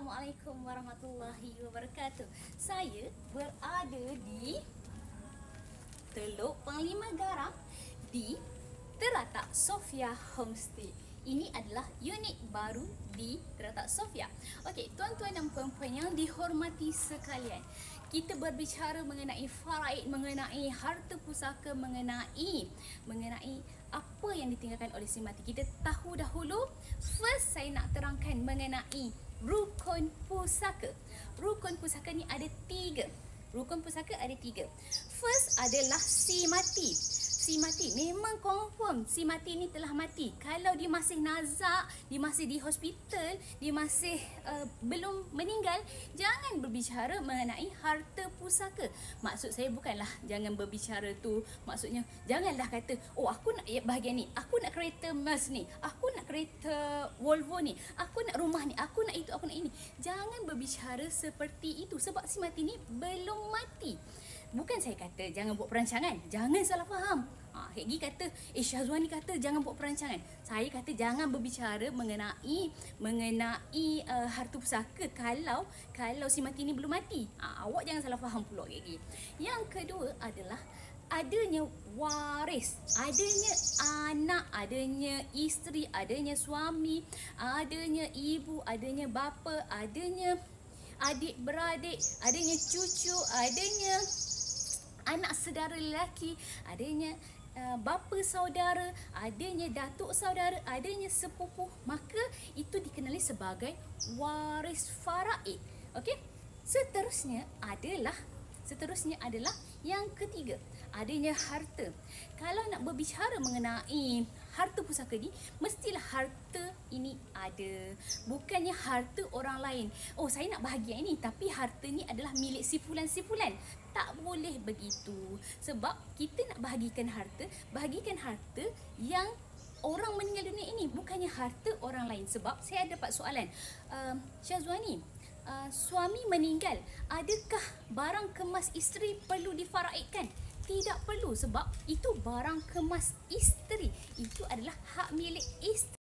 Assalamualaikum warahmatullahi wabarakatuh. Saya berada di Teluk Panglima Garam di Teratak Sofia Homestay. Ini adalah unit baru di Teratak Sofia. Okey, tuan-tuan dan puan-puan yang dihormati sekalian, kita berbicara mengenai faraid, mengenai harta pusaka, mengenai apa yang ditinggalkan oleh si mati. Kita tahu dahulu, first saya nak terangkan mengenai rukun pusaka. Rukun pusaka ni ada tiga. First adalah si mati. Si mati memang confirm si mati ni telah mati. Kalau dia masih nazak, dia masih di hospital, dia masih belum meninggal, jangan berbicara mengenai harta pusaka. Maksud saya bukanlah jangan berbicara tu, maksudnya janganlah kata, oh aku nak bahagian ni, aku nak kereta Merc ni, aku nak kereta Volvo ni, aku nak rumah ni, aku nak itu, aku nak ini. Jangan berbicara seperti itu sebab si mati ni belum mati. Bukan saya kata jangan buat perancangan. Jangan salah faham. Hegi kata, Syazwani kata jangan buat perancangan. Saya kata jangan berbicara mengenai harta pusaka kalau si mati ni belum mati. Awak jangan salah faham pula Hegi. Yang kedua adalah adanya waris, adanya anak, adanya isteri, adanya suami, adanya ibu, adanya bapa, adanya adik-beradik, adanya cucu, adanya anak saudara lelaki, adanya bapa saudara, adanya datuk saudara, adanya sepupu, maka itu dikenali sebagai waris faraid. Okey? Seterusnya adalah yang ketiga, adanya harta. Kalau nak berbicara mengenai harta pusaka ni, mestilah harta ini ada. Bukannya harta orang lain. Oh, saya nak bahagian ini, tapi harta ni adalah milik si fulan. Tak boleh begitu. Sebab kita nak bahagikan harta yang orang meninggal dunia ini, bukannya harta orang lain. Sebab saya dapat soalan, Syazwani, suami meninggal, adakah barang kemas isteri perlu difaraidkan? Tidak perlu, sebab itu barang kemas isteri. Itu adalah hak milik isteri.